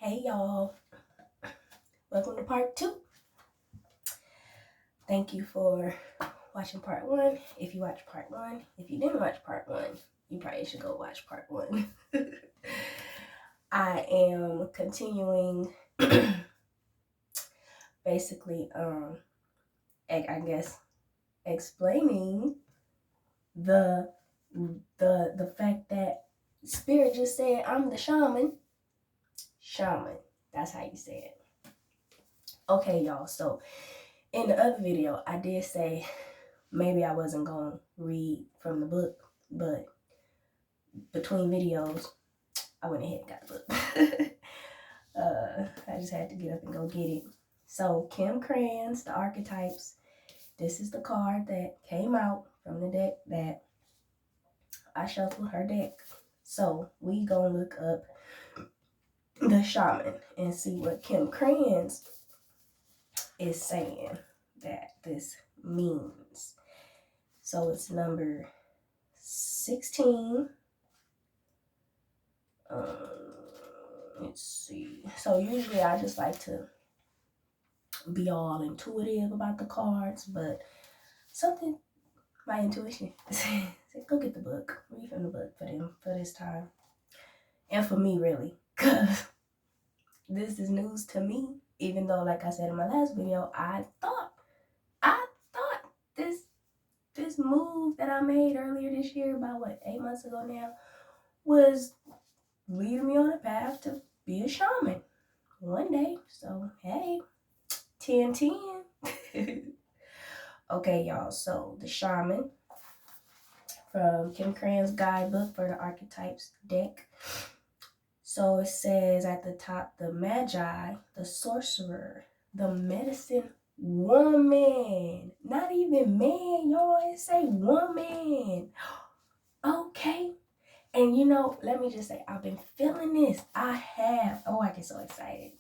Hey y'all, welcome to part 2. Thank you for watching part 1. If you watched part 1, if you didn't watch part 1, you probably should go watch part 1. I am continuing basically I guess explaining the the fact that Spirit just said I'm the shaman. Shaman. That's how you say it. Okay, y'all. So in the other video, I did say maybe I wasn't going to read from the book, but between videos, I went ahead and got the book. I just had to get up and go get it. So, Kim Krans, the archetypes. This is the card that came out from the deck that I shuffled her deck. So, we gonna look up the shaman and see what Kim Krans is saying that this means. So, it's number 16. Let's see. So usually I just like to be all intuitive about the cards, but something my intuition said, go get the book, read from the book for them for this time, and for me really, cause this is news to me. Even though, like I said in my last video, I thought this move that I made earlier this year, about 8 months ago now, was leading me on a path to be a shaman one day. So hey, 10-10. Okay, y'all. So the shaman from Kim Krans' guidebook for the archetypes deck. So it says at the top, the magi, the sorcerer, the medicine woman. Not even man, y'all. It say woman. Okay. And let me just say, I've been feeling this. I have. Oh, I get so excited.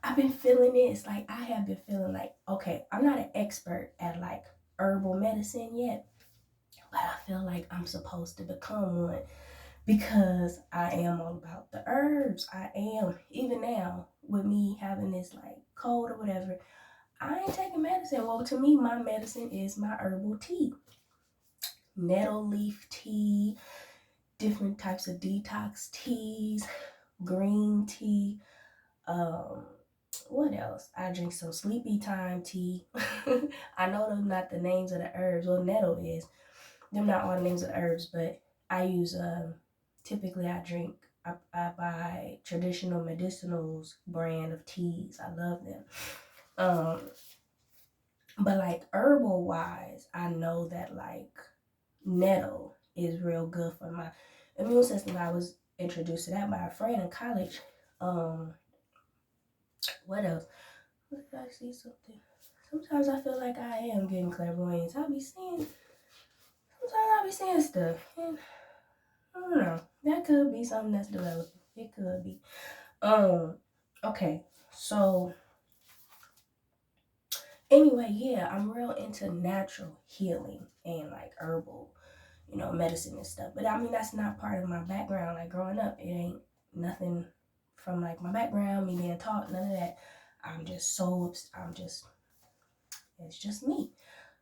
I've been feeling this. Like, I have been feeling like, okay, I'm not an expert at like herbal medicine yet, but I feel like I'm supposed to become one because I am all about the herbs. I am. Even now, with me having this like cold or whatever, I ain't taking medicine. Well, to me, my medicine is my herbal tea. Nettle leaf tea, different types of detox teas, green tea, what else? I drink some sleepy time tea. I know them not the names of the herbs. Well, nettle is. Them not all the names of the herbs, but I use, typically I drink, I buy Traditional Medicinals brand of teas. I love them. But like herbal wise, I know that like nettle is real good for my immune system. I was introduced to that by a friend in college. What else? What did I see something? Sometimes I feel like I am getting clairvoyance. Sometimes I be seeing stuff. And I don't know. That could be something that's developing. It could be. Okay. So anyway, yeah, I'm real into natural healing and like herbal, medicine and stuff. But I mean, that's not part of my background. Like growing up, it ain't nothing from like my background, me being taught, none of that. It's just me.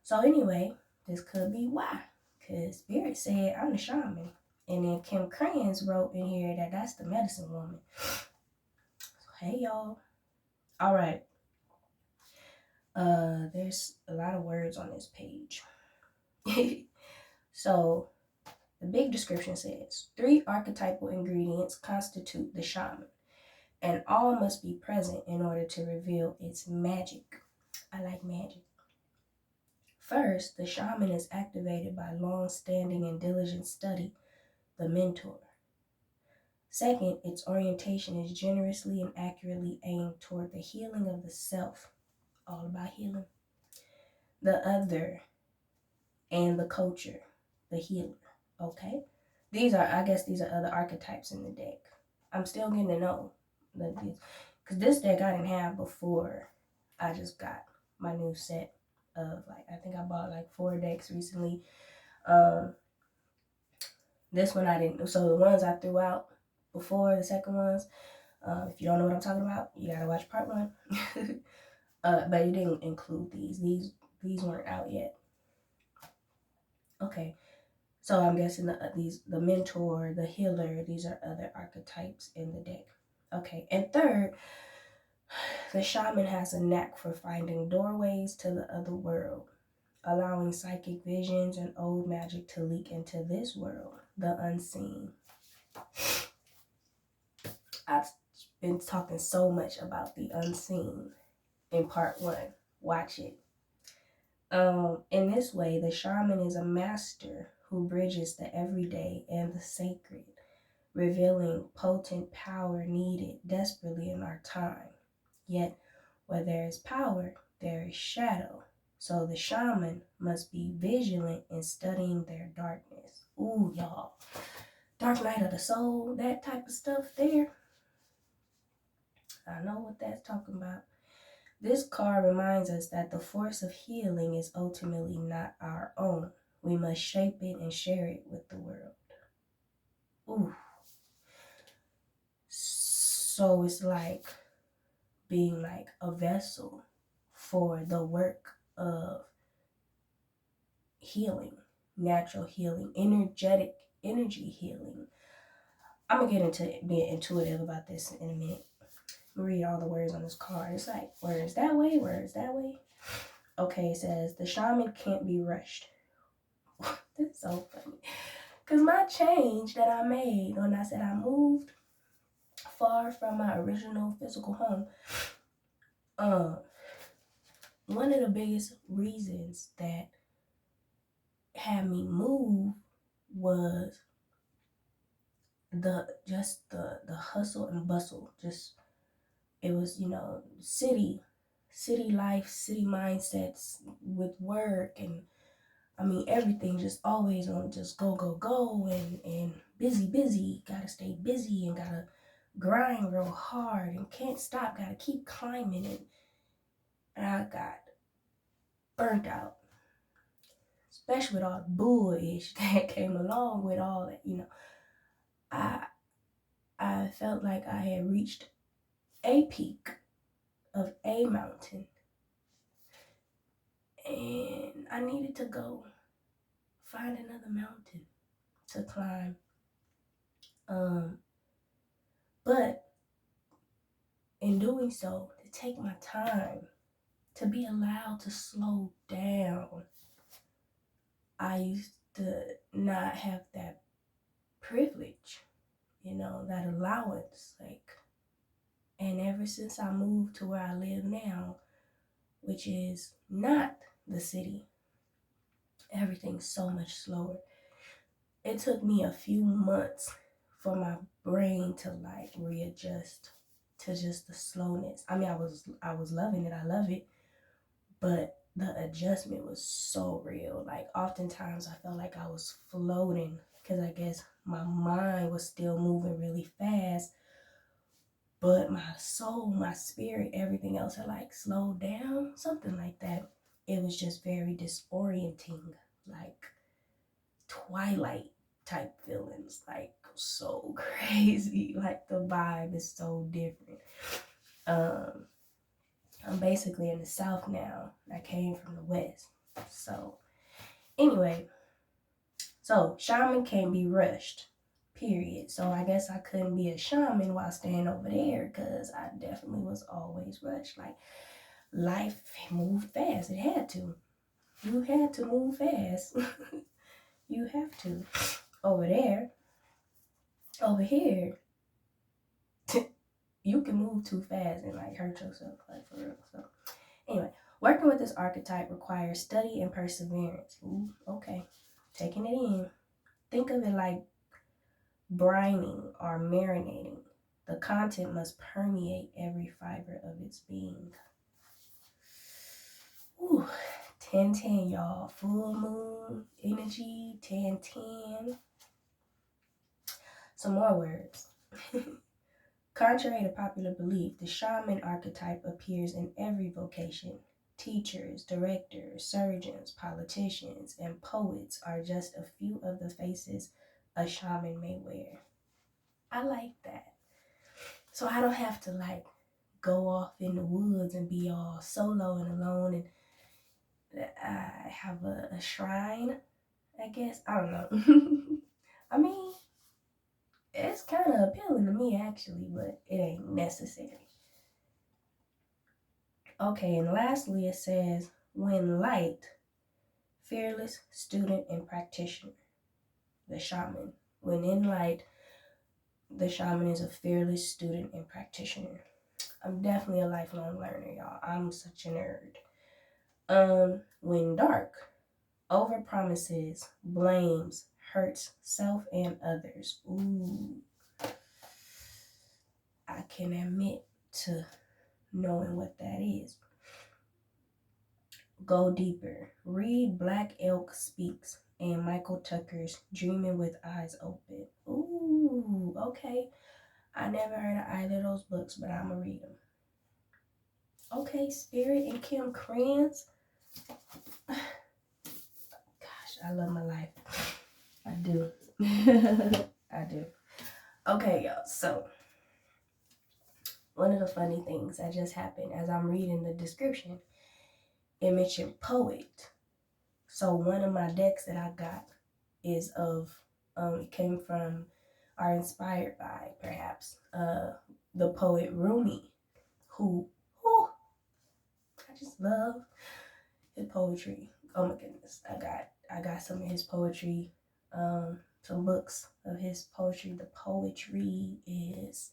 So anyway, this could be why. Because Spirit said I'm the shaman. And then Kim Krans wrote in here that that's the medicine woman. So hey y'all. All right. There's a lot of words on this page. So the big description says 3 archetypal ingredients constitute the shaman, and all must be present in order to reveal its magic. I like magic. First, the shaman is activated by long-standing and diligent study, the mentor. Second, its orientation is generously and accurately aimed toward the healing of the self, all about healing. The other, and the culture, the healer. Okay? These are other archetypes in the deck. I'm still getting to know because this deck I didn't have before I just got my new set of I think I bought 4 decks recently. This one I didn't. So the ones I threw out before, the second ones, If you don't know what I'm talking about, you gotta watch part one. But it didn't include these. These weren't out yet. Okay, so I'm guessing the mentor, the healer, these are other archetypes in the deck. Okay, and third, the shaman has a knack for finding doorways to the other world, allowing psychic visions and old magic to leak into this world, the unseen. I've been talking so much about the unseen in part one. Watch it. In this way, the shaman is a master who bridges the everyday and the sacred, revealing potent power needed desperately in our time. Yet, where there is power, there is shadow. So the shaman must be vigilant in studying their darkness. Ooh, y'all. Dark night of the soul, that type of stuff there. I know what that's talking about. This card reminds us that the force of healing is ultimately not our own. We must shape it and share it with the world. Ooh. So it's like being like a vessel for the work of healing, natural healing, energetic energy healing. I'm gonna get into being intuitive about this in a minute. Read all the words on this card. It's like words that way, words that way. Okay, it says the shaman can't be rushed. That's so funny. Because my change that I made when I said I moved far from my original physical home, one of the biggest reasons that had me move was the hustle and bustle. Just it was, city life, city mindsets with work, and I mean everything just always on just go go go, and busy, gotta stay busy and gotta grind real hard and can't stop, gotta keep climbing, and I got burnt out, especially with all the bullish that came along with all that. I I felt like I had reached a peak of a mountain, and I needed to go find another mountain to climb. But in doing so, to take my time, to be allowed to slow down, I used to not have that privilege, that allowance. And ever since I moved to where I live now, which is not the city, everything's so much slower. It took me a few months for my brain to like readjust to just the slowness. I mean, I was loving it. I love it, but the adjustment was so real. Like oftentimes I felt like I was floating because I guess my mind was still moving really fast, but my soul, my spirit, everything else had like slowed down, something like that. It was just very disorienting, like Twilight type feelings, like so crazy. Like the vibe is so different. Um, I'm basically in the South now. I came from the West. So anyway, so shaman can't be rushed. Period. So I guess I couldn't be a shaman while staying over there because I definitely was always rushed. Like life moved fast. It had to. You had to move fast. You have to. Over there, over here, you can move too fast and like hurt yourself, like for real. So anyway, working with this archetype requires study and perseverance. Ooh, okay. Taking it in. Think of it like brining or marinating. The content must permeate every fiber of its being. Ooh, 10-10, y'all. Full moon energy, 10-10. Some more words. Contrary to popular belief, the shaman archetype appears in every vocation. Teachers, directors, surgeons, politicians, and poets are just a few of the faces a shaman may wear. I like that. So I don't have to like go off in the woods and be all solo and alone. And I have a shrine, I guess. I don't know. I mean, it's kind of appealing to me actually, but it ain't necessary. Okay, and lastly, it says when light, fearless student and practitioner, the shaman. When in light, the shaman is a fearless student and practitioner. I'm definitely a lifelong learner, y'all. I'm such a nerd. When dark, overpromises, blames, hurts self and others. Ooh, I can admit to knowing what that is. Go deeper. Read Black Elk Speaks and Michael Tucker's Dreaming with Eyes Open. Ooh, okay. I never heard of either of those books, but I'm going to read them. Okay, Spirit and Kim Krans. Gosh, I love my life. I do. I do. Okay, y'all. So, one of the funny things that just happened as I'm reading the description, it mentioned poet. So, one of my decks that I got is of, came from, are inspired by, perhaps, the poet Rumi, who I just love his poetry. Oh my goodness, I got some of his poetry, some books of his poetry. The poetry is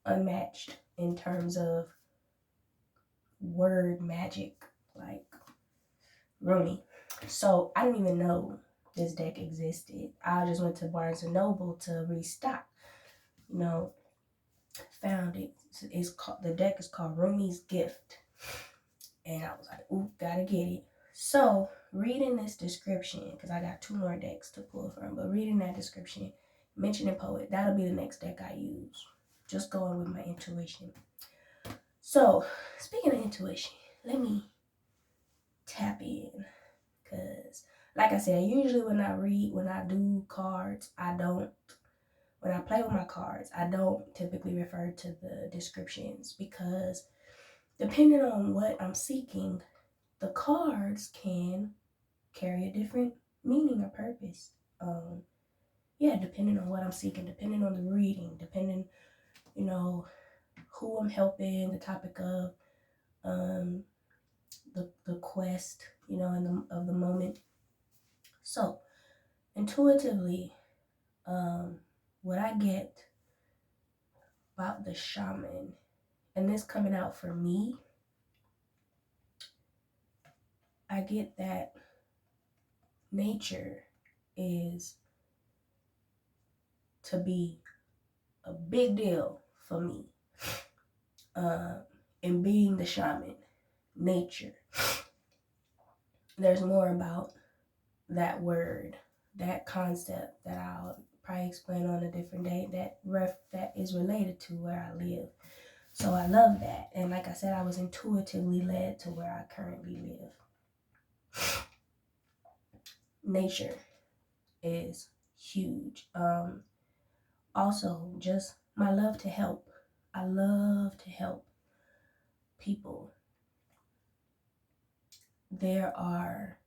unmatched in terms of word magic, like Rumi. So I didn't even know this deck existed. I just went to Barnes and Noble to restock. You know, found it. It's called, the deck is called Rumi's Gift, and I was like, ooh, gotta get it. So reading this description, because I got two more decks to pull from, but reading that description, mentioning poet, that'll be the next deck I use. Just going with my intuition. So speaking of intuition, let me tap in, because like I said, usually when I do cards, when I play with my cards, I don't typically refer to the descriptions, because depending on what I'm seeking, the cards can carry a different meaning or purpose. Depending on what I'm seeking, depending on the reading, depending, who I'm helping, the topic of the quest, of the moment. So intuitively, what I get about the shaman, and this coming out for me, I get that nature is to be a big deal for me. In being the shaman, nature. There's more about that word, that concept that I'll probably explain on a different day that is related to where I live. So I love that. And like I said, I was intuitively led to where I currently live. Nature is huge. Also, just my love to help. I love to help people. There are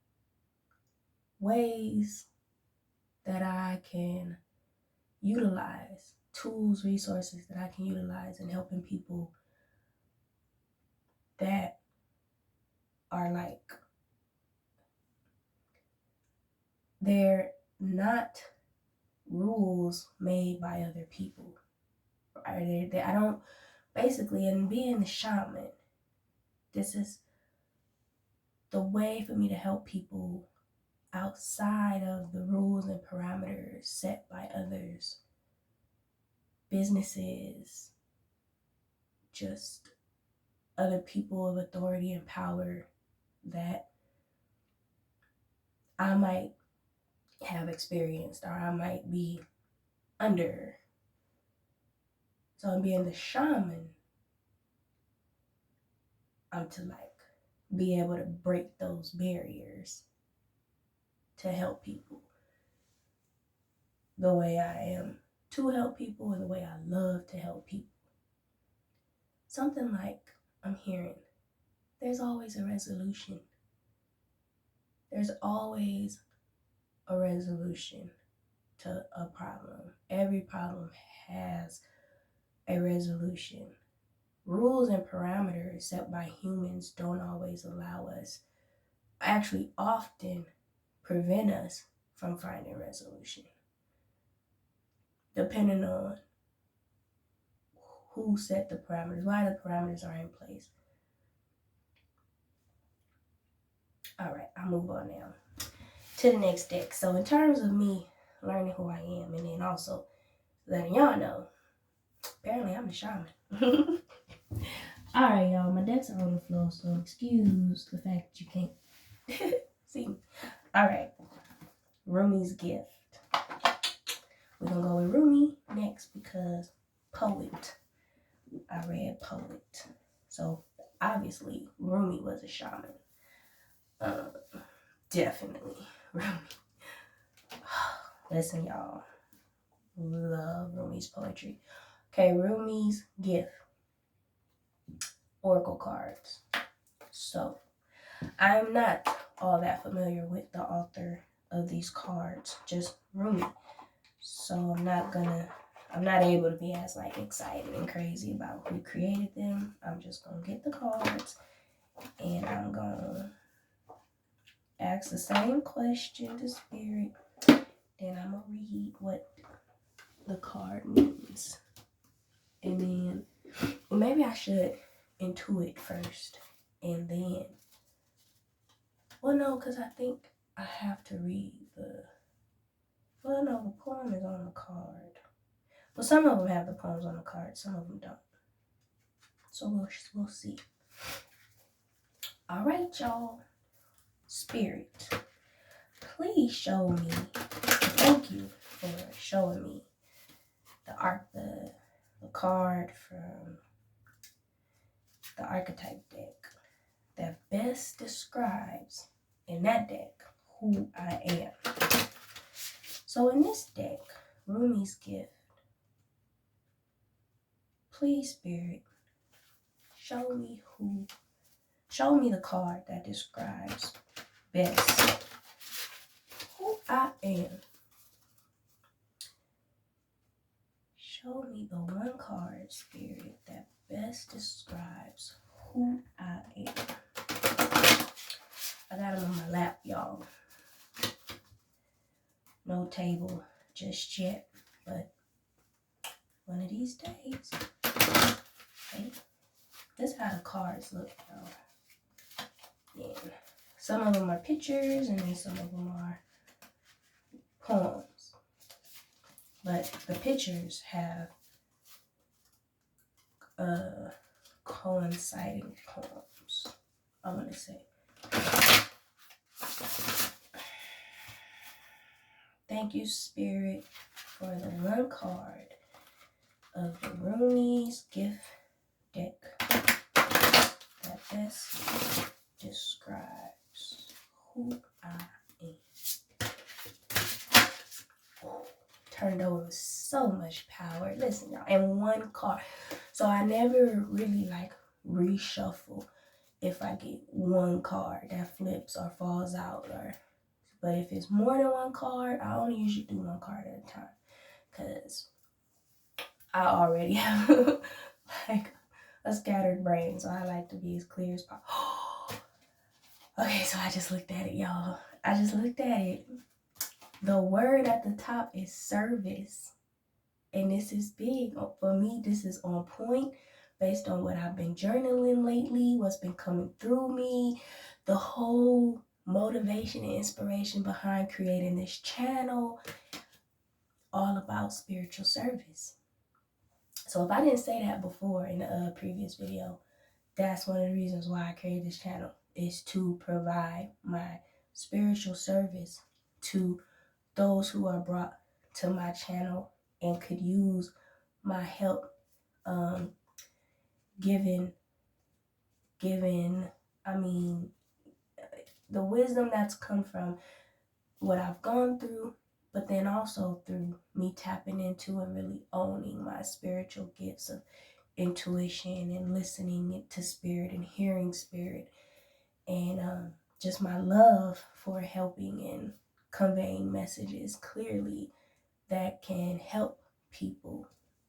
ways that I can utilize, tools, resources that I can utilize in helping people that are like, they're not rules made by other people. I don't, basically, in being the shaman, this is the way for me to help people outside of the rules and parameters set by others, businesses, just other people of authority and power that I might have experienced or I might be under. So in being the shaman, I'm to like be able to break those barriers to help people. the way I am to help people and the way I love to help people. Something like I'm hearing, there's always a resolution. There's always a resolution to a problem. Every problem has a resolution. Rules and parameters set by humans don't always allow us, actually often prevent us from finding resolution, depending on who set the parameters, why the parameters are in place. All right, I'll move on now to the next deck. So in terms of me learning who I am, and then also letting y'all know, apparently I'm a shaman. All right, y'all, my decks are on the floor, so excuse the fact that you can't see me. All right, Rumi's gift. We're gonna go with Rumi next because poet. I read poet. So obviously Rumi was a shaman. Definitely Rumi. Listen, y'all. Love Rumi's poetry. Okay, Rumi's gift. Oracle cards. So I'm not all that familiar with the author of these cards, just Rumi. So I'm not able to be as like excited and crazy about who created them. I'm just gonna get the cards and I'm gonna ask the same question to Spirit. Then I'm gonna read what the card means. And then maybe I should intuit first and then, well no, because I think I have to read well no, the poem is on the card. Well, some of them have the poems on the card, some of them don't. So we'll see. All right, y'all. Spirit, please show me. Thank you for showing me the card from the archetype deck that best describes in that deck who I am. So in this deck, Rumi's gift, please Spirit, show me the card that describes best who I am. Show me the one card, Spirit, that best describes who I am. I got them on my lap, y'all. No table just yet, but one of these days. Okay. This is how the cards look, y'all. Yeah. Some of them are pictures, and then some of them are poems. But the pictures have coinciding poems, I want to say. Thank you, Spirit, for the one card of the Rumi's gift deck that best describes who I am. Turned over with so much power. Listen, y'all, and one card. So I never really like reshuffle if I get one card that flips or falls out, but if it's more than one card, I only usually do one card at a time because I already have like a scattered brain, so I like to be as clear as possible. Okay, so I just looked at it, y'all. I just looked at it. The word at the top is service. And this is big. For me, this is on point based on what I've been journaling lately, what's been coming through me, the whole motivation and inspiration behind creating this channel, all about spiritual service. So if I didn't say that before in the previous video, that's one of the reasons why I created this channel, is to provide my spiritual service to those who are brought to my channel and could use my help given the wisdom that's come from what I've gone through but then also through me tapping into and really owning my spiritual gifts of intuition and listening to spirit and hearing spirit, and just my love for helping and conveying messages clearly that can help people.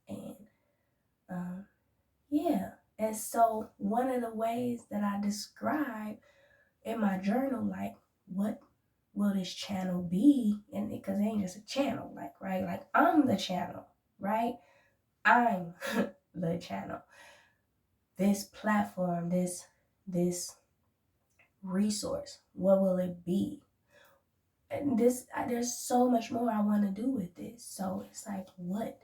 And um, yeah, and so one of the ways that I describe in my journal, like, what will this channel be? And because it ain't just a channel, like, right, like, I'm the channel, right? I'm the channel. This platform, this resource, what will it be? And there's so much more I want to do with this. So it's like, what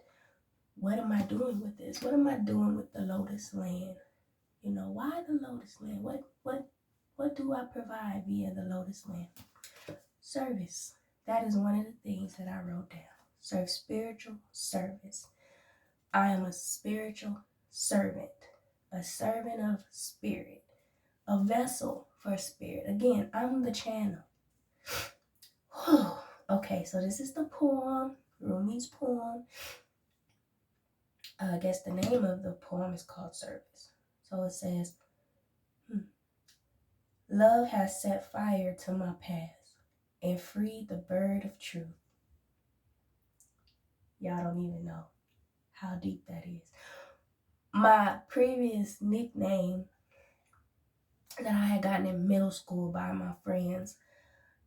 am I doing with this? What am I doing with the Lotus Land? You know, why the Lotus Land? What do I provide via the Lotus Land? Service. That is one of the things that I wrote down. Serve spiritual service. I am a spiritual servant, a servant of spirit, a vessel for spirit. Again, I'm the channel. Okay, so this is the poem, Rumi's poem. I guess the name of the poem is called Service. So it says, love has set fire to my past and freed the bird of truth. Y'all don't even know how deep that is. My previous nickname that I had gotten in middle school by my friends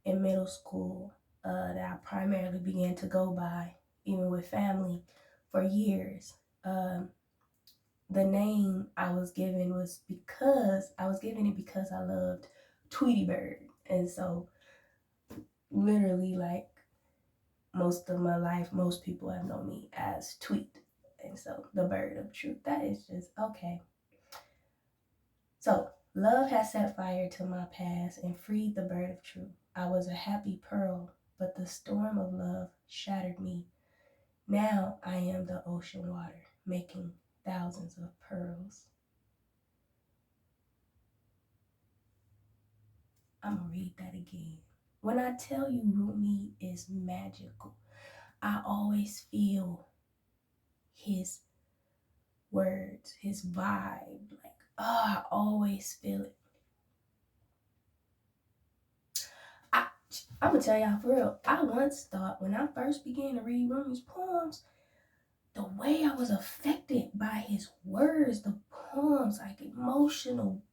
in middle school, that I primarily began to go by, even with family, for years. The name I was given was because I was given it because I loved Tweety Bird. And so literally, like, most of my life, most people have known me as Tweet. And so the bird of truth, that is just okay. So love has set fire to my past and freed the bird of truth. I was a happy pearl, but the storm of love shattered me. Now I am the ocean water, making thousands of pearls. I'm gonna read that again. When I tell you Rumi is magical, I always feel his words, his vibe. Like, I always feel it. I'm gonna tell y'all for real. I once thought when I first began to read Rumi's poems, the way I was affected by his words, the poems, like emotional.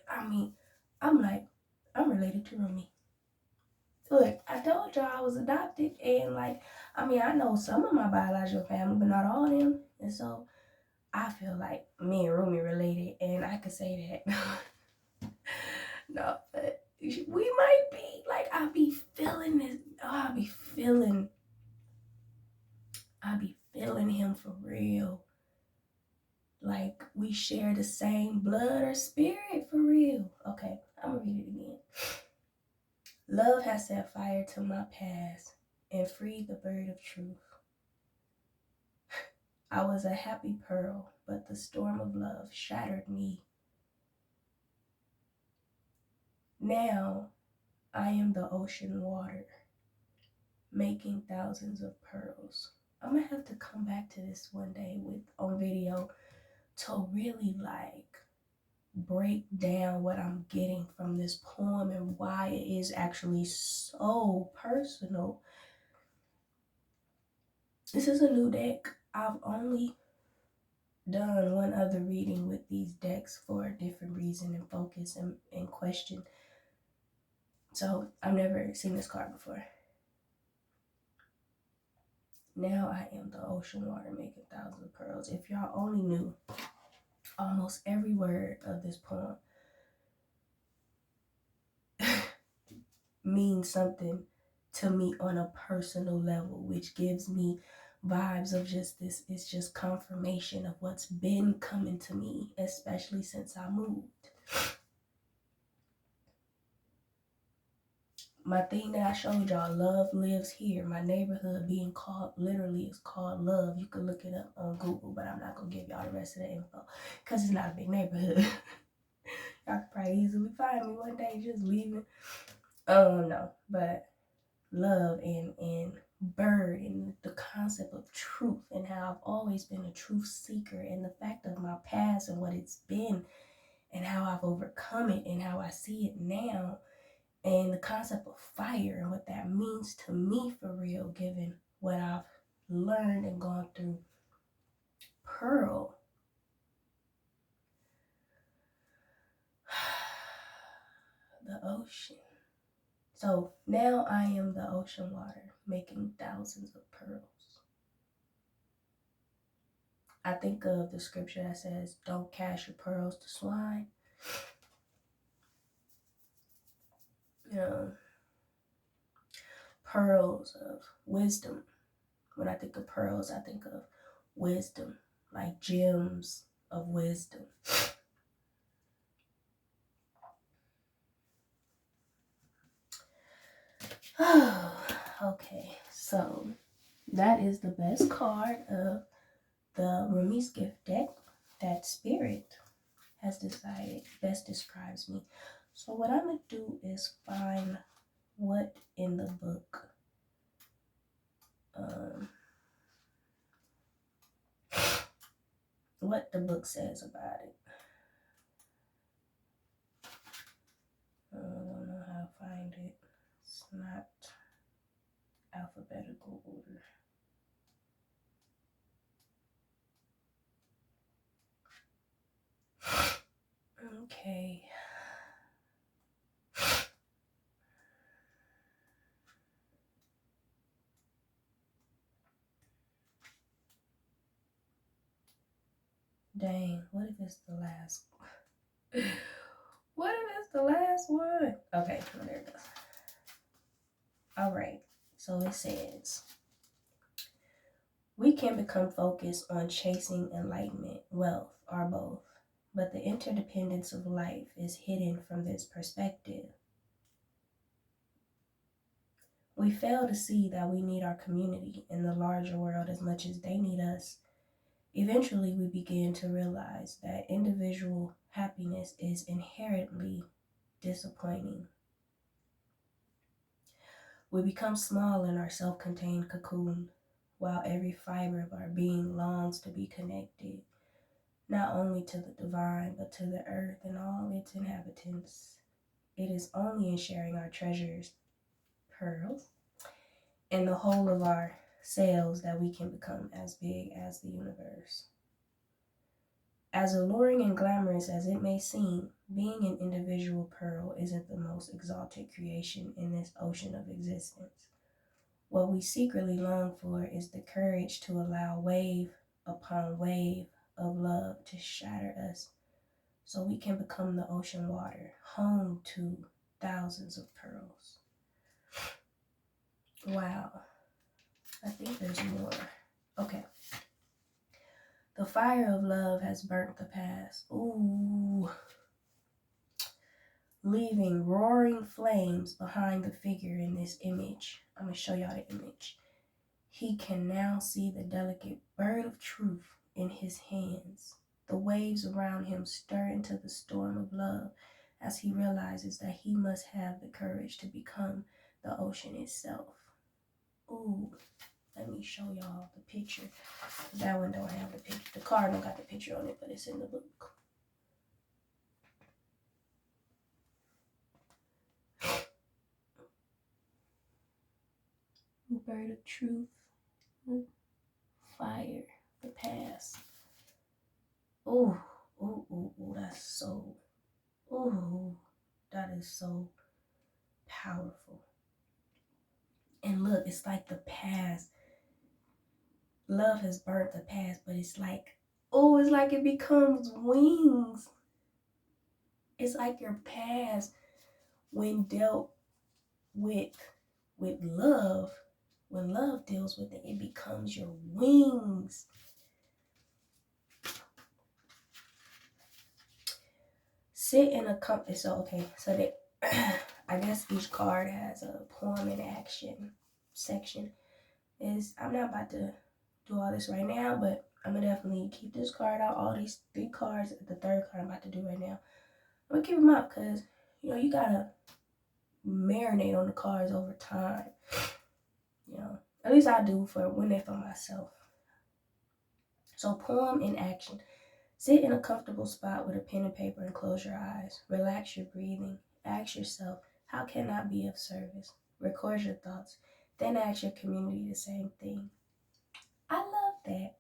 I mean, I'm like, I'm related to Rumi. Look, I told y'all I was adopted, and like, I mean, I know some of my biological family, but not all of them. And so I feel like me and Rumi related, and I could say that. No, but we might be. Like, I be feeling this. I be feeling him for real. Like, we share the same blood or spirit for real. Okay, I'm gonna read it again. Love has set fire to my past and freed the bird of truth. I was a happy pearl, but the storm of love shattered me. Now I am the ocean water, making thousands of pearls. I'm gonna have to come back to this one day on video to really like break down what I'm getting from this poem and why it is actually so personal. This is a new deck. I've only done one other reading with these decks for a different reason and focus and question. So I've never seen this card before. Now I am the ocean water making thousands of pearls. If y'all only knew, almost every word of this poem means something to me on a personal level, which gives me vibes of just this. It's just confirmation of what's been coming to me, especially since I moved. My thing that I showed y'all, love lives here. My neighborhood being called, literally is called Love. You can look it up on Google, but I'm not going to give y'all the rest of the info because it's not a big neighborhood. Y'all could probably easily find me one day just leaving. No, but love and bird and the concept of truth and how I've always been a truth seeker and the fact of my past and what it's been and how I've overcome it and how I see it now and the concept of fire and what that means to me for real, given what I've learned and gone through. Pearl. The ocean. So now I am the ocean water, making thousands of pearls. I think of the scripture that says, don't cast your pearls to swine. You know, pearls of wisdom. When I think of pearls, I think of wisdom, like gems of wisdom. Okay, so that is the best card of the Rumi's gift deck that Spirit has decided best describes me. So what I'm going to do is find what in the book what the book says about it. I don't know how to find it. It's not alphabetical order. Okay. Dang, what if it's the last? What if it's the last one? Okay, well, there it goes. All right, so it says, we can become focused on chasing enlightenment, wealth, or both, but the interdependence of life is hidden from this perspective. We fail to see that we need our community and the larger world as much as they need us. Eventually, we begin to realize that individual happiness is inherently disappointing. We become small in our self-contained cocoon, while every fiber of our being longs to be connected, not only to the divine, but to the earth and all its inhabitants. It is only in sharing our treasures, pearls, and the whole of our selves that we can become as big as the universe. As alluring and glamorous as it may seem, being an individual pearl isn't the most exalted creation in this ocean of existence. What we secretly long for is the courage to allow wave upon wave of love to shatter us so we can become the ocean water, home to thousands of pearls. Wow. I think there's more. Okay. The fire of love has burnt the past. Ooh. Leaving roaring flames behind the figure in this image. I'm going to show y'all the image. He can now see the delicate bird of truth in his hands. The waves around him stir into the storm of love as he realizes that he must have the courage to become the ocean itself. Ooh, let me show y'all the picture. That one don't have the picture. The card don't got the picture on it, but it's in the book. Bird of truth, fire, the past. Ooh, ooh, ooh, ooh, that's so, ooh, that is so powerful. And look, it's like the past. Love has burnt the past, but it's like, oh, it's like it becomes wings. It's like your past, when dealt with love, when love deals with it, it becomes your wings. Sit in a comfort. So okay, so that I guess each card has a poem in action section. I'm not about to do all this right now, but I'm gonna definitely keep this card out. All these 3 cards, the third card I'm about to do right now, I'm gonna keep them out because you gotta marinate on the cards over time. At least I do for when they're for myself. So poem in action. Sit in a comfortable spot with a pen and paper and close your eyes. Relax your breathing. Ask yourself, how can I be of service? Record your thoughts. Then ask your community the same thing. I love that.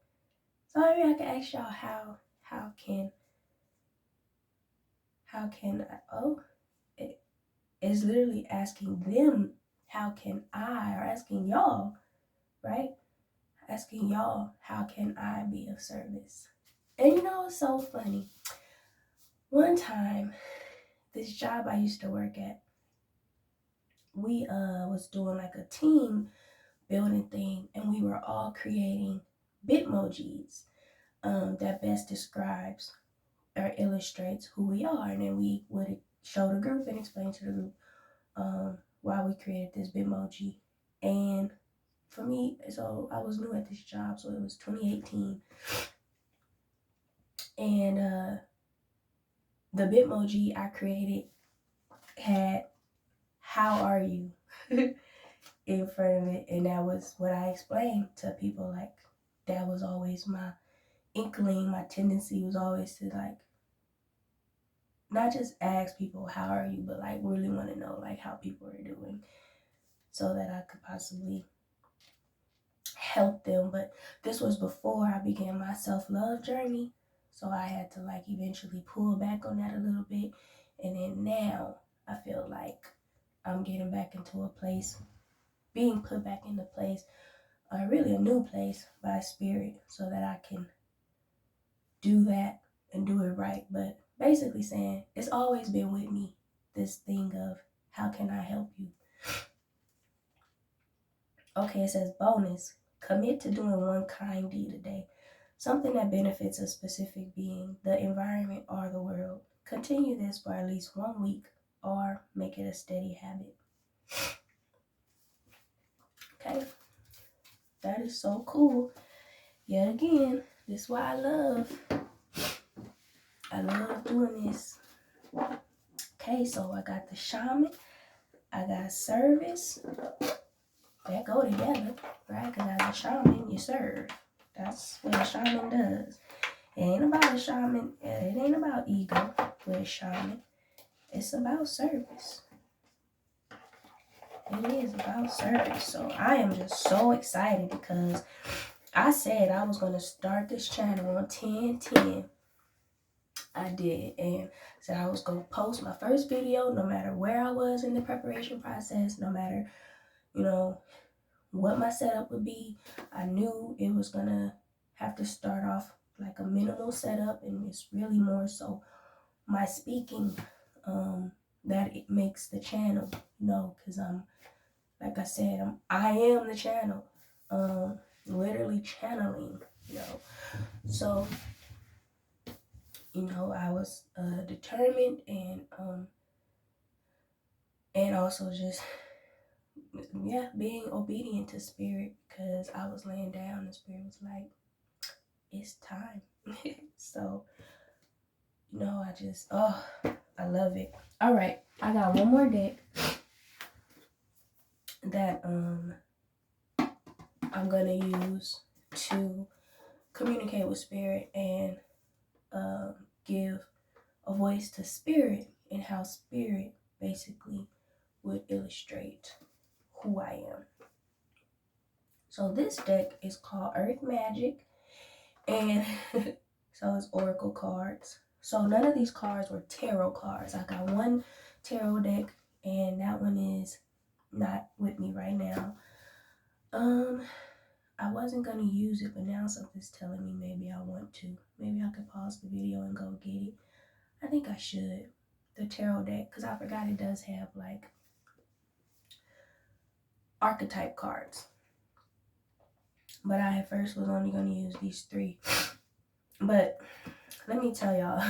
So maybe I can ask y'all how can it is literally asking them how can I, or asking y'all, right? Asking y'all how can I be of service? And it's so funny. One time, this job I used to work at, we was doing like a team building thing, and we were all creating bitmojis that best describes or illustrates who we are, and then we would show the group and explain to the group why we created this bitmoji. And for me, so I was new at this job, so it was 2018, and the bitmoji I created had "How are you?" in front of it, and that was what I explained to people. Like, that was always my inkling. My tendency was always to, like, not just ask people how are you, but like really want to know like how people are doing, so that I could possibly help them. But this was before I began my self-love journey, so I had to like eventually pull back on that a little bit. And then now I feel like I'm getting back into a place, being put back into place, really a new place by spirit, so that I can do that and do it right. But basically saying it's always been with me, this thing of how can I help you? Okay, it says bonus. Commit to doing one kind deed a day. Something that benefits a specific being, the environment, or the world. Continue this for at least 1 week or make it a steady habit. Okay, that is so cool. Yet again, this is why I love doing this. Okay, so I got the shaman, I got service. That go together, right? Because as a shaman, you serve. That's what a shaman does. It ain't about a shaman. It ain't about ego with a shaman. It's about service. It is about service. So I am just so excited because I said I was going to start this channel on 10/10. I did, and said I was going to post my first video no matter where I was in the preparation process, no matter, what my setup would be. I knew it was going to have to start off like a minimal setup, and it's really more so my speaking that it makes the channel, because like I said, I am the channel, literally channeling, so I was determined, and also just being obedient to spirit, because I was laying down and spirit was like, it's time. So I just I love it. All right, I got one more deck that I'm gonna use to communicate with spirit and give a voice to spirit, and how spirit basically would illustrate who I am. So this deck is called Earth Magic, and so it's oracle cards. So none of these cards were tarot cards. I got one tarot deck, and that one is not with me right now. I wasn't gonna use it, but now something's telling me maybe I want to. Maybe I could pause the video and go get it. I think I should. The tarot deck, because I forgot it does have like archetype cards. But I at first was only gonna use these 3. But let me tell y'all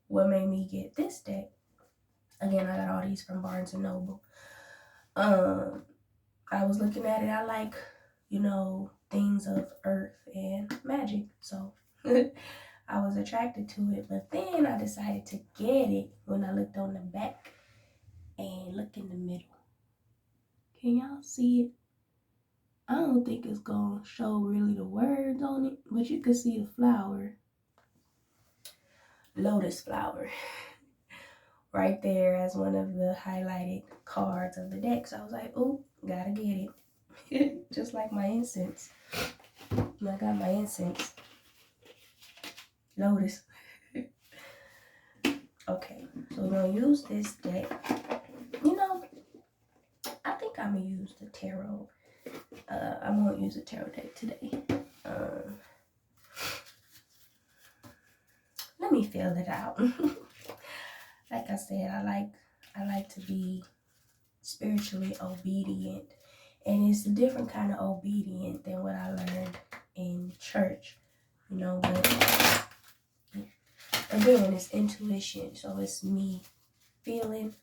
what made me get this deck. Again, I got all these from Barnes and Noble. I was looking at it. I like, things of earth and magic. So I was attracted to it. But then I decided to get it when I looked on the back and look in the middle. Can y'all see it? I don't think it's gonna show really the words on it, but you can see the flower, lotus flower, right there as one of the highlighted cards of the deck. So I was like, oh, gotta get it. Just like my incense. I got my incense. Lotus. Okay, so we're gonna use this deck. You know, I think I'm gonna use the tarot. I'm gonna use the tarot deck today. Let me feel it out. Like I said, I like to be spiritually obedient, and it's a different kind of obedient than what I learned in church, you know. But again, it's intuition, so it's me feeling,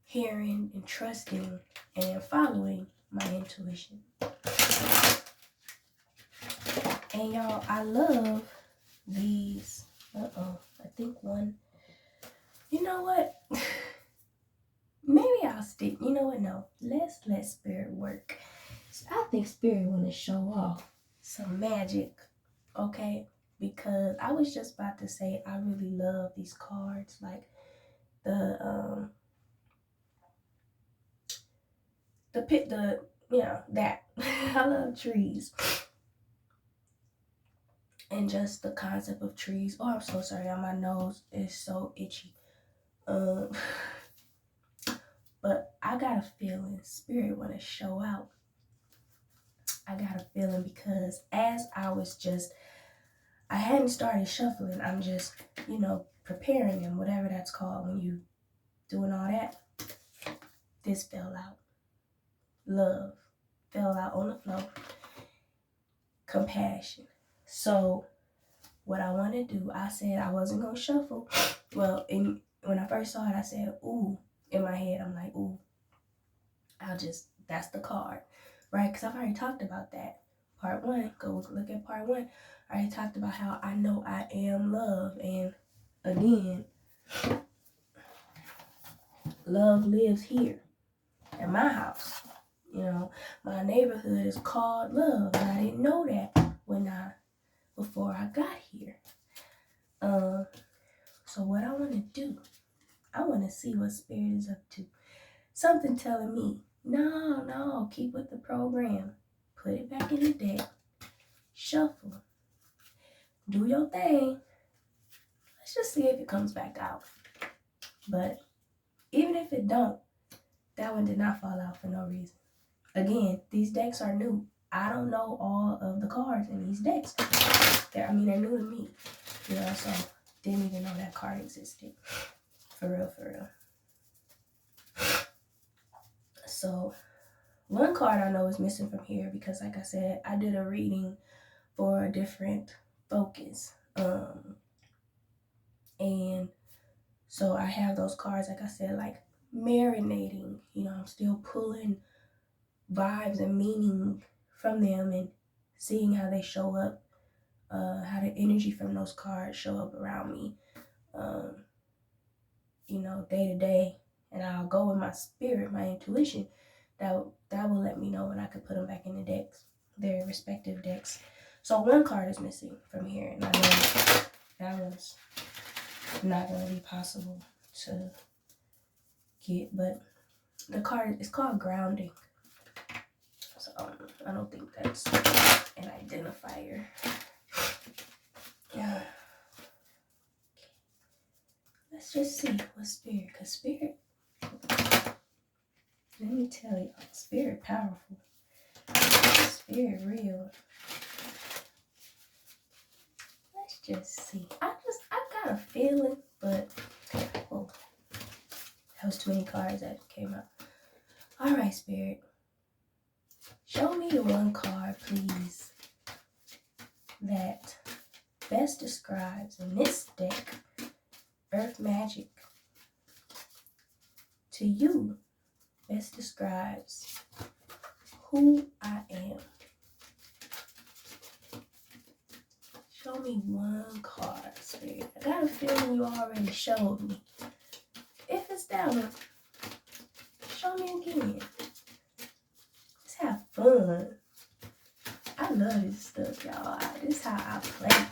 hearing, and trusting, and following my intuition. And y'all, I love these. I think one. You know what? Maybe I'll stick. You know what? No, let's let spirit work. I think spirit want to show off some magic, okay? Because I was just about to say I really love these cards, like the that. I love trees and just the concept of trees. Oh, I'm so sorry. My nose is so itchy. But I got a feeling spirit want to show out. I got a feeling because as I hadn't started shuffling. I'm just, preparing them, whatever that's called when you doing all that. This fell out. Love fell out on the floor. Compassion. So what I want to do, I said I wasn't going to shuffle. Well, when I first saw it, I said, ooh. In my head, I'm like, ooh. That's the card. Right? Because I've already talked about that. Part 1, go look at part 1. I already talked about how I know I am love. And again, love lives here at my house. My neighborhood is called love. And I didn't know that before I got here. So what I want to do, I want to see what spirit is up to. Something telling me, no, keep with the program. Put it back in the deck. Shuffle. Do your thing. Let's just see if it comes back out. But even if it don't, that one did not fall out for no reason. Again, these decks are new. I don't know all of the cards in these decks. They're new to me. So didn't even know that card existed. For real. So one card I know is missing from here because, like I said, I did a reading for a different focus. And so I have those cards, like I said, like marinating. I'm still pulling vibes and meaning from them and seeing how they show up, how the energy from those cards show up around me, day to day. And I'll go with my spirit, my intuition. That will let me know when I could put them back in the decks, their respective decks. So one card is missing from here, and I know that was not going to be possible to get. But the card is called grounding. So I don't think that's an identifier. Yeah. Let's just see what spirit, because spirit, let me tell you, spirit powerful. Spirit real. Let's just see. I got a feeling, but that was too many cards that came out. All right, spirit. Show me the one card, please, that best describes in this deck Earth Magic. To you, best describes who I am. Show me one card, spirit. I got a feeling you already showed me. If it's that one, show me again. Let's have fun. I love this stuff, y'all. This is how I play.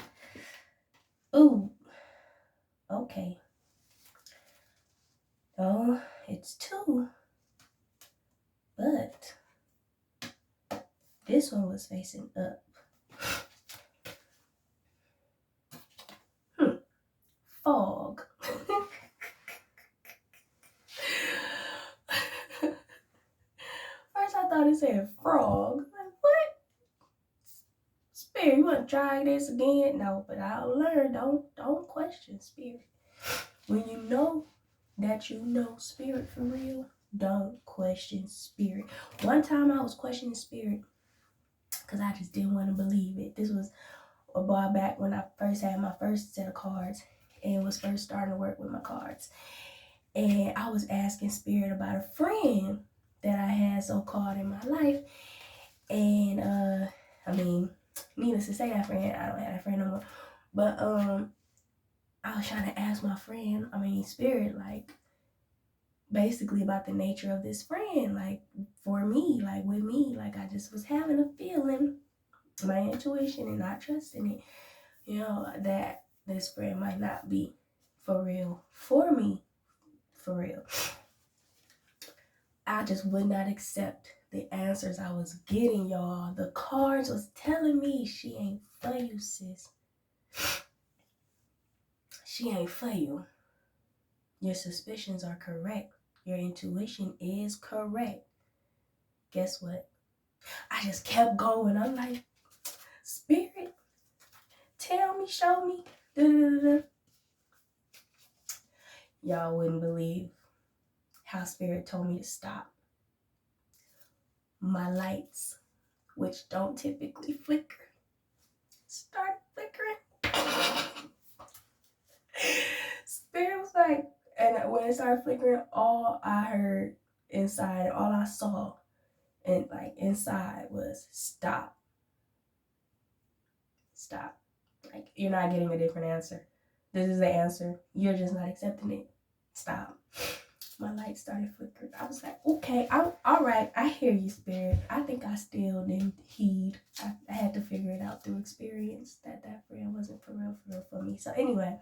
Ooh, okay. Oh, it's 2, but this one was facing up. Fog. First I thought it said frog. Like, what? Spirit, you want to try this again? No, but I'll learn. Don't question spirit. When you know that you know spirit for real, don't question spirit. One time I was questioning spirit because I just didn't want to believe it. This was a while back when I first had my first set of cards and was first starting to work with my cards. And I was asking spirit about a friend that I had so-called in my life. And I mean, needless to say, that friend, I don't have that friend no more. But I was trying to ask my friend, spirit, like, basically about the nature of this friend, like, for me, like, with me, like, I just was having a feeling, my intuition and not trusting it, that this friend might not be for real for me, for real. I just would not accept the answers I was getting, y'all. The cards was telling me she ain't for you, sis. She ain't for you. Your suspicions are correct. Your intuition is correct. Guess what? I just kept going. I'm like, spirit, tell me, show me. Da-da-da-da. Y'all wouldn't believe how spirit told me to stop. My lights, which don't typically flicker, start flickering. Spirit was like, and when it started flickering, all I heard inside, all I saw and like inside was stop. Stop. Like, you're not getting a different answer. This is the answer. You're just not accepting it. Stop. My light started flickering. I was like, okay, all right. I hear you, spirit. I think I still didn't heed. I had to figure it out through experience that friend wasn't for real for me. So anyway,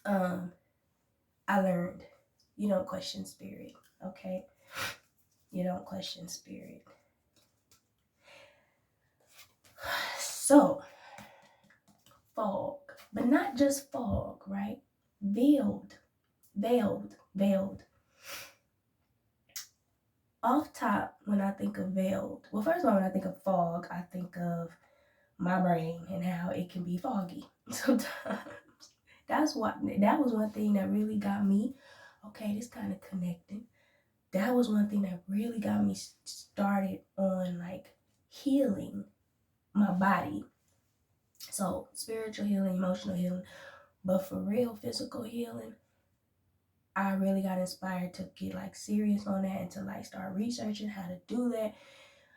I learned you don't question spirit, okay? You don't question spirit. So, fog, but not just fog, right? Veiled. Off top, when I think of veiled, well, first of all, when I think of fog, I think of my brain and how it can be foggy sometimes. That was one thing that really got me, okay, this kind of connecting. That was one thing that really got me started on like healing my body. So spiritual healing, emotional healing, but for real physical healing, I really got inspired to get like serious on that and to like start researching how to do that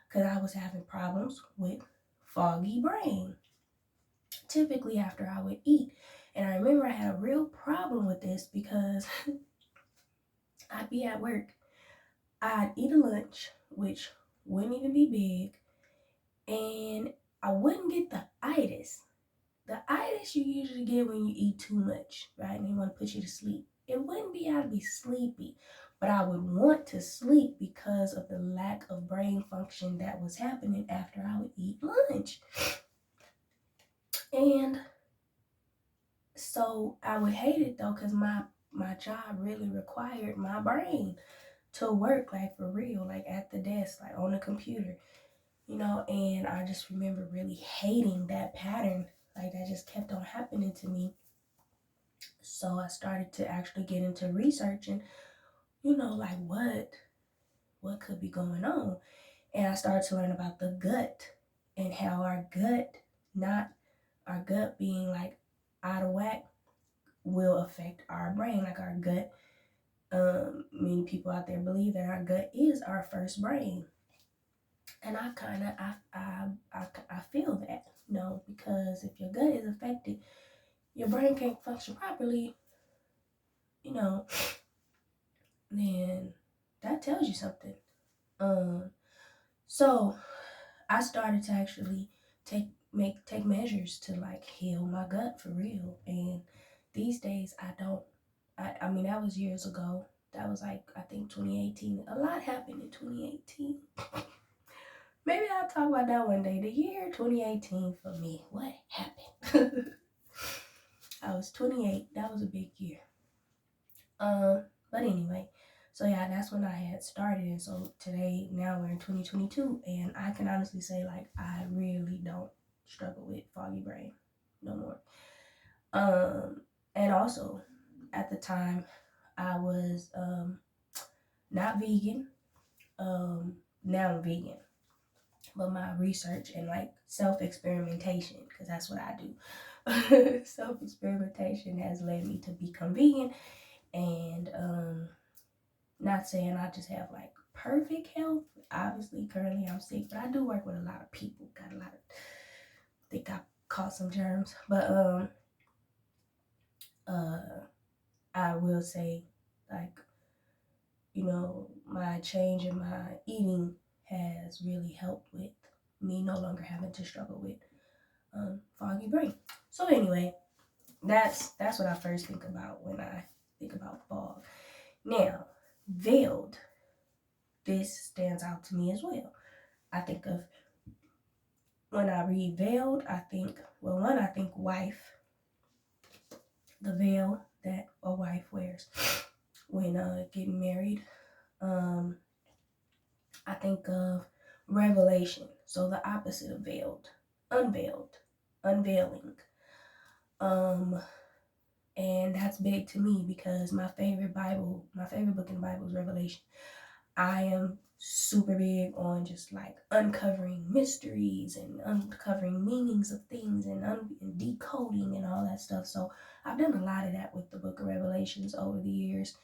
because I was having problems with foggy brain, typically after I would eat. And I remember I had a real problem with this because I'd be at work, I'd eat a lunch, which wouldn't even be big, and I wouldn't get the itis. The itis you usually get when you eat too much, right? And they want to put you to sleep. It wouldn't be I'd be sleepy, but I would want to sleep because of the lack of brain function that was happening after I would eat lunch. And so I would hate it though, because my job really required my brain to work like for real, like at the desk, like on the computer, and I just remember really hating that pattern. Like that just kept on happening to me. So I started to actually get into researching, like what could be going on. And I started to learn about the gut and how our gut, not our gut being like out of whack, will affect our brain. Like our gut, many people out there believe that our gut is our first brain. And I kind of, I feel that, because if your gut is affected, your brain can't function properly, then that tells you something. So I started to actually take measures to like heal my gut for real. And these days I don't. I mean that was years ago. That was like I think 2018. A lot happened in 2018. Maybe I'll talk about that one day. The year 2018 for me. What happened? I was 28. That was a big year. But anyway, so yeah, that's when I had started. And so today, now we're in 2022, and I can honestly say, like, I really don't struggle with foggy brain no more. And also, at the time, I was not vegan. Now I'm vegan, but my research and like self experimentation, because that's what I do. Self experimentation has led me to become vegan, and not saying I just have like perfect health. Obviously, currently I'm sick, but I do work with a lot of people. Got a lot of, think I caught some germs, but uh, I will say, like, my change in my eating has really helped with me no longer having to struggle with foggy brain. So anyway, that's what I first think about when I think about fog. Now, veiled. This stands out to me as well. I think of when I read veiled, I think, well, one, I think wife, the veil that a wife wears when getting married. Um, I think of revelation, so the opposite of veiled, unveiled, unveiling. Um, and that's big to me because my favorite book in the Bible is Revelation. I am super big on just like uncovering mysteries and uncovering meanings of things and decoding and all that stuff. So I've done a lot of that with the book of Revelations over the years.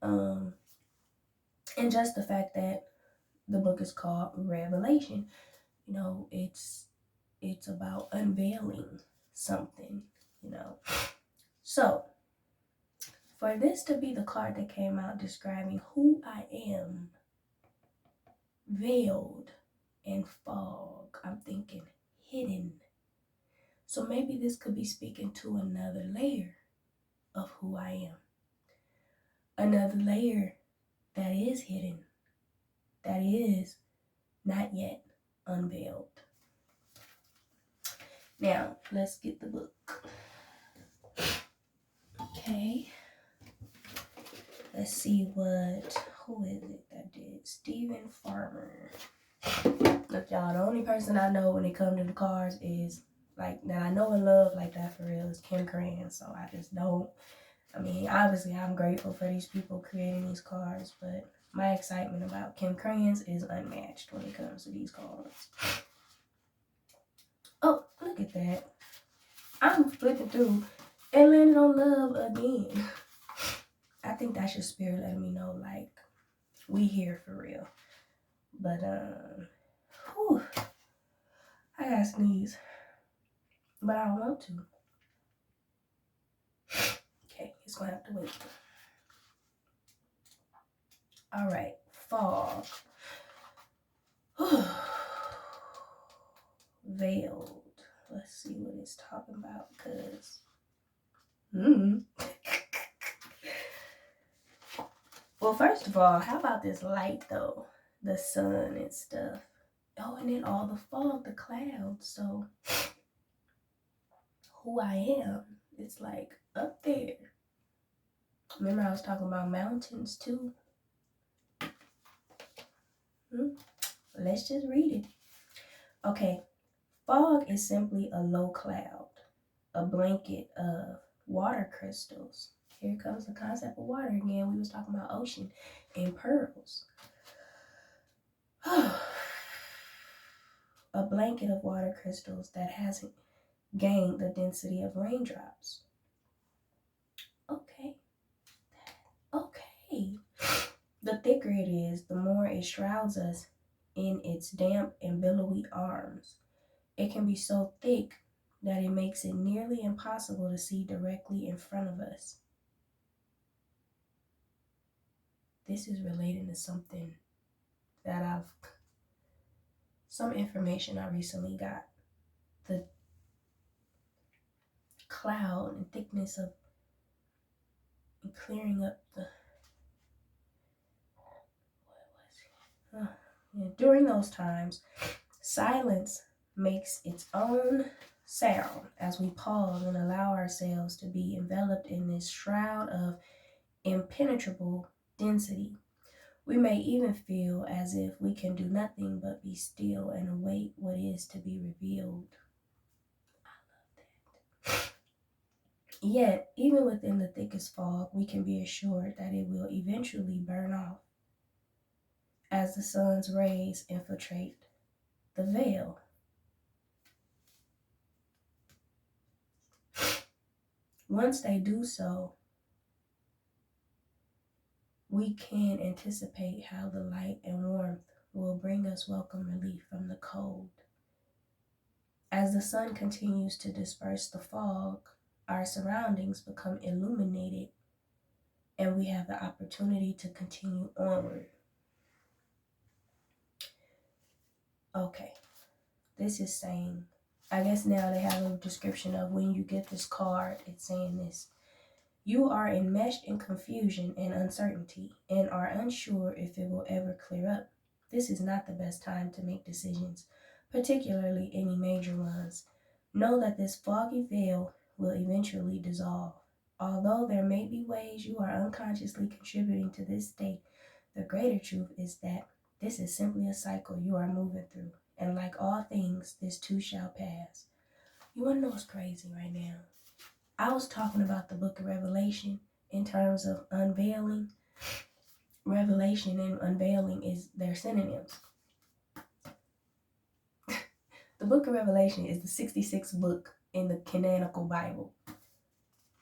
And just the fact that the book is called Revelation, it's about unveiling something, you know. So for this to be the card that came out describing who I am, veiled and fog, I'm thinking hidden. So maybe this could be speaking to another layer of who I am. Another layer that is hidden, that is not yet unveiled. Now, let's get the book. Okay. Let's see who is it that did? Stephen Farmer. Look, y'all, the only person I know when it comes to the cards is, like, that I know and love like that for real is Kim Krans. So I just don't, obviously I'm grateful for these people creating these cards, but my excitement about Kim Krans is unmatched when it comes to these cards. Oh, look at that. I'm flipping through and landed on love again. I think that's your spirit letting me know, like, we here for real. But, whew, I gotta sneeze. But I don't want to. Okay, it's gonna have to wait. Alright, fog. Veiled. Let's see what it's talking about, because well, first of all, how about this light though? The sun and stuff. Oh, and then all the fog, the clouds. So who I am, it's like up there. Remember I was talking about mountains too? Let's just read it. Okay. Fog is simply a low cloud, a blanket of water crystals. Here comes the concept of water again. We was talking about ocean and pearls. A blanket of water crystals that hasn't gained the density of raindrops. Okay. The thicker it is, the more it shrouds us in its damp and billowy arms. It can be so thick that it makes it nearly impossible to see directly in front of us. This is related to something that I've some information I recently got. The cloud and thickness of and clearing up the during those times, silence makes its own sound as we pause and allow ourselves to be enveloped in this shroud of impenetrable density. We may even feel as if we can do nothing but be still and await what is to be revealed. Yet, even within the thickest fog, we can be assured that it will eventually burn off as the sun's rays infiltrate the veil. Once they do so, we can anticipate how the light and warmth will bring us welcome relief from the cold. As the sun continues to disperse the fog, our surroundings become illuminated and we have the opportunity to continue onward. Okay, this is saying, I guess now they have a description of when you get this card, it's saying this. You are enmeshed in confusion and uncertainty and are unsure if it will ever clear up. This is not the best time to make decisions, particularly any major ones. Know that this foggy veil will eventually dissolve. Although there may be ways you are unconsciously contributing to this state, the greater truth is that this is simply a cycle you are moving through. And like all things, this too shall pass. You want to know what's crazy right now? I was talking about the book of Revelation in terms of unveiling. Revelation and unveiling is their synonyms. The book of Revelation is the 66th book in the canonical Bible.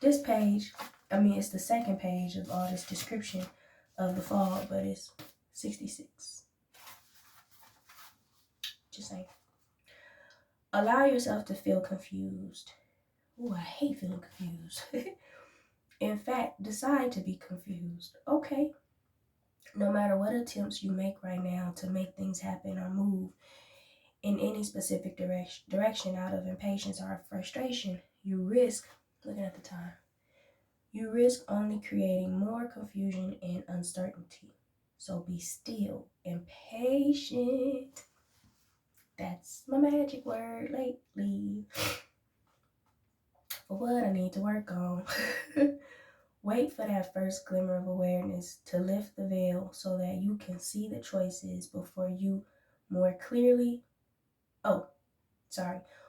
This page, it's the second page of all this description of the fall, but it's 66. Just saying. Allow yourself to feel confused. Ooh, I hate feeling confused. In fact, decide to be confused. Okay. No matter what attempts you make right now to make things happen or move in any specific direction out of impatience or frustration, you risk, looking at the time, you risk only creating more confusion and uncertainty. So be still and patient. That's my magic word lately. For what I need to work on. Wait for that first glimmer of awareness to lift the veil so that you can see the choices before you more clearly.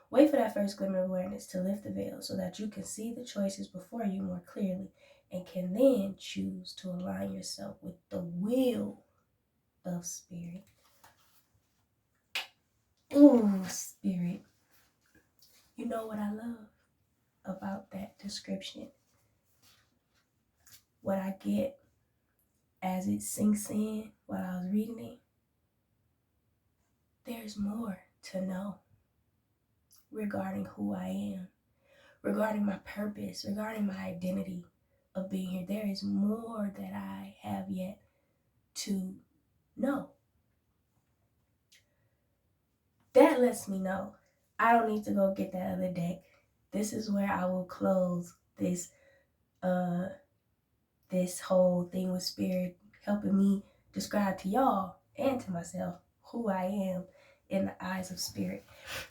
Wait for that first glimmer of awareness to lift the veil so that you can see the choices before you more clearly and can then choose to align yourself with the will of spirit. Ooh, spirit. You know what I love about that description? What I get as it sinks in while I was reading it, there's more to know regarding who I am, regarding my purpose, regarding my identity of being here. There is more that I have yet to know. That lets me know I don't need to go get that other deck. This is where I will close this this whole thing with spirit helping me describe to y'all and to myself who I am in the eyes of spirit.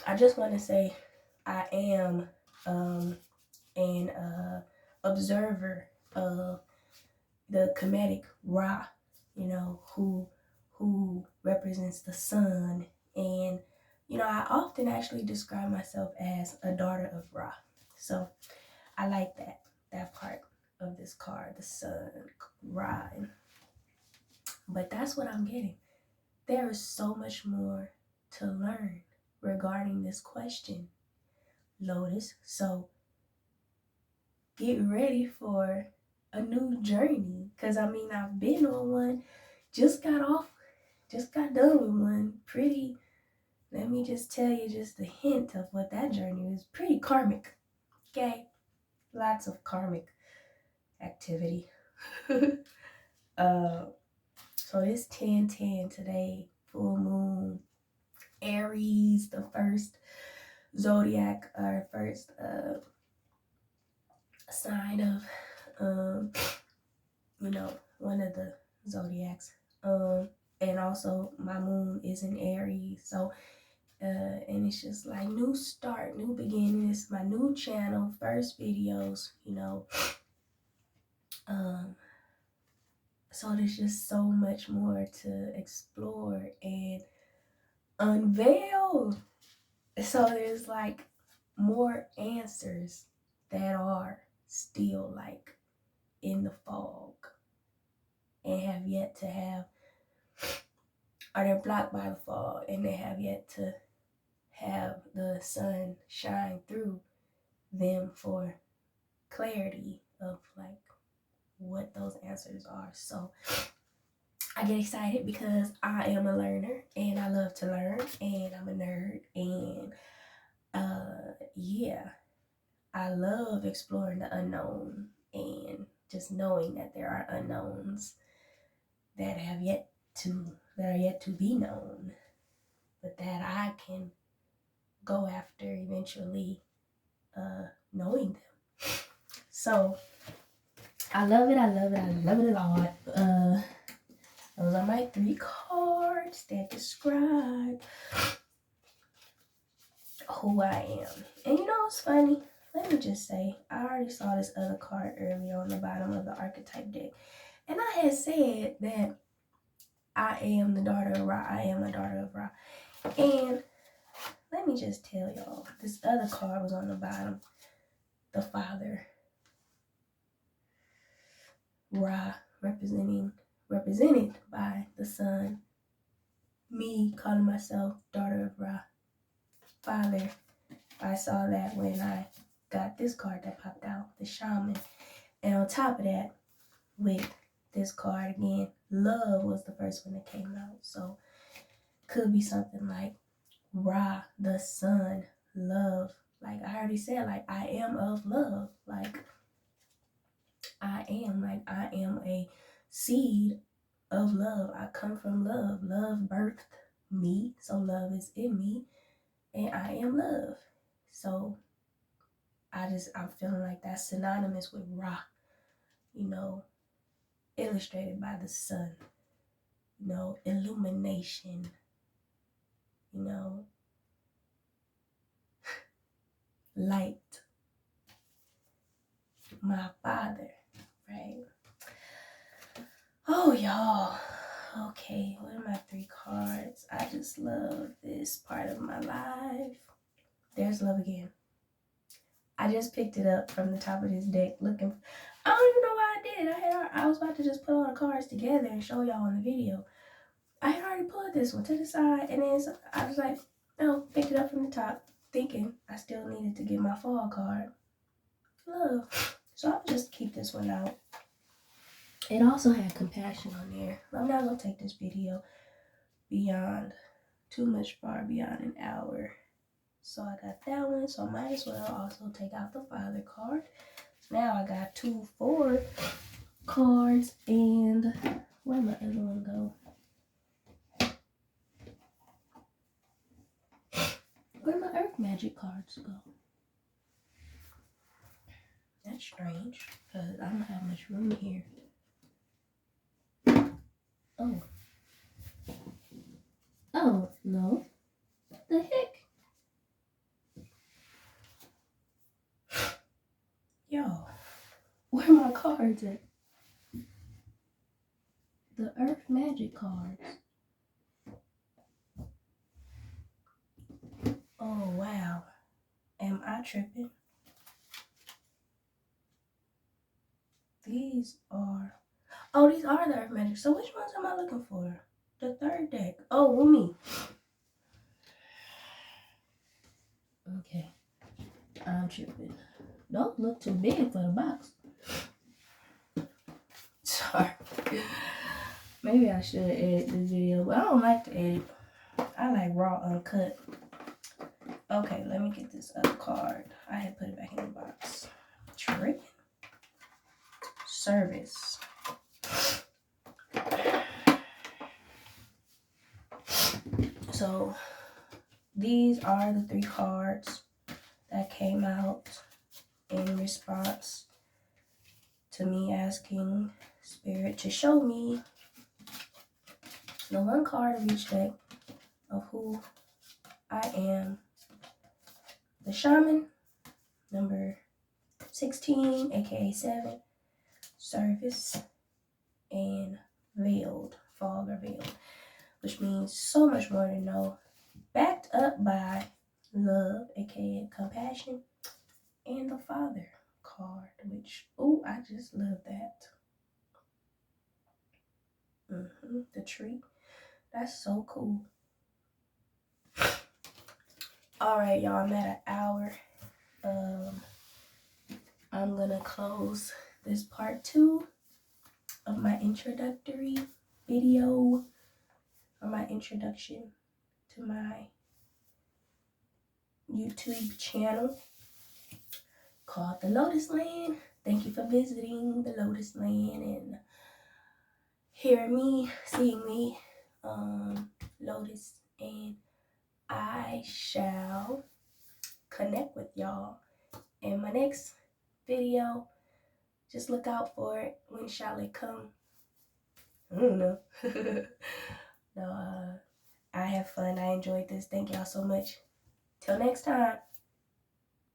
I just want to say I am an observer of the Kemetic Ra, who represents the sun. And, I often actually describe myself as a daughter of Ra. So I like that part of this card, the sun, Ra. But that's what I'm getting. There is so much more to learn regarding this question, Lotus. So get ready for a new journey. Because, I've been on one, just got done with one. Let me just tell you just a hint of what that journey is. Pretty karmic, okay? Lots of karmic activity. So this 10-10 today, full moon, Aries, the first zodiac or first sign of one of the zodiacs. And also my moon is in Aries, so and it's just like new start, new beginning. It's my new channel, first videos, so there's just so much more to explore and unveil. So there's like more answers that are still like in the fog and have yet to have, or they're blocked by the fog and they have yet to have the sun shine through them for clarity of like what those answers are. So I get excited because I am a learner and I love to learn and I'm a nerd, and yeah, I love exploring the unknown and just knowing that there are unknowns that are yet to be known, but that I can go after eventually knowing them. So I love it, I love it, I love it a lot. Those are my 3 cards that describe who I am. And it's funny. Let me just say, I already saw this other card earlier on the bottom of the archetype deck. And I had said that I am the daughter of Ra. I am the daughter of Ra. And let me just tell y'all, this other card was on the bottom. The father. Ra, represented by the sun. Me calling myself daughter of Ra. Father. I saw that when I got this card that popped out, the shaman. And on top of that, with this card again, love was the first one that came out. So could be something like Ra, the sun, love. Like I already said, like I am of love. Like I am a seed of love. I come from love. Love birthed me, so love is in me, and I am love. So I'm feeling like that's synonymous with Ra, illustrated by the sun, illumination, light. My father, right? Oh, y'all. Okay, what are my 3 cards? I just love this part of my life. There's love again. I just picked it up from the top of this deck looking. I don't even know why I did it. I was about to just put all the cards together and show y'all in the video. I had already pulled this one to the side, and then I was like, no, picked it up from the top, thinking I still needed to get my fall card. Love. So I'll just keep this one out. It also had compassion on there. I'm not going to take this video far beyond an hour. So I got that one, so I might as well also take out the father card. So now I got 2 4 cards, and where'd my other one go? Where'd my earth magic cards go? That's strange, because I don't have much room here. Oh, no. What the heck? Yo, where are my cards at? The earth magic cards. Oh, wow. Am I tripping? These are the earth magic. So which ones am I looking for? The third deck. Oh, rumi. Okay. I'm tripping. Don't look too big for the box. Sorry. Maybe I should edit this video, but I don't like to edit. I like raw, uncut. Okay, let me get this other card. I had put it back in the box. Tripping. Service. So these are the 3 cards that came out in response to me asking Spirit to show me the 1 card of each deck of who I am. The Shaman, number 16, aka 7, Service, and Veiled, Fog or Veiled, which means so much more to know. Backed up by Love, aka Compassion, and the Father card, which, oh, I just love that. The tree. That's so cool. Alright, y'all, I'm at an hour. I'm gonna close this part 2 of my introductory video, or my introduction to my YouTube channel called The Lotus Land. Thank you for visiting the Lotus Land and hearing me, seeing me, Lotus, and I shall connect with y'all in my next video. Just look out for it. When shall it come? I don't know. No, I have fun. I enjoyed this. Thank y'all so much. Till next time.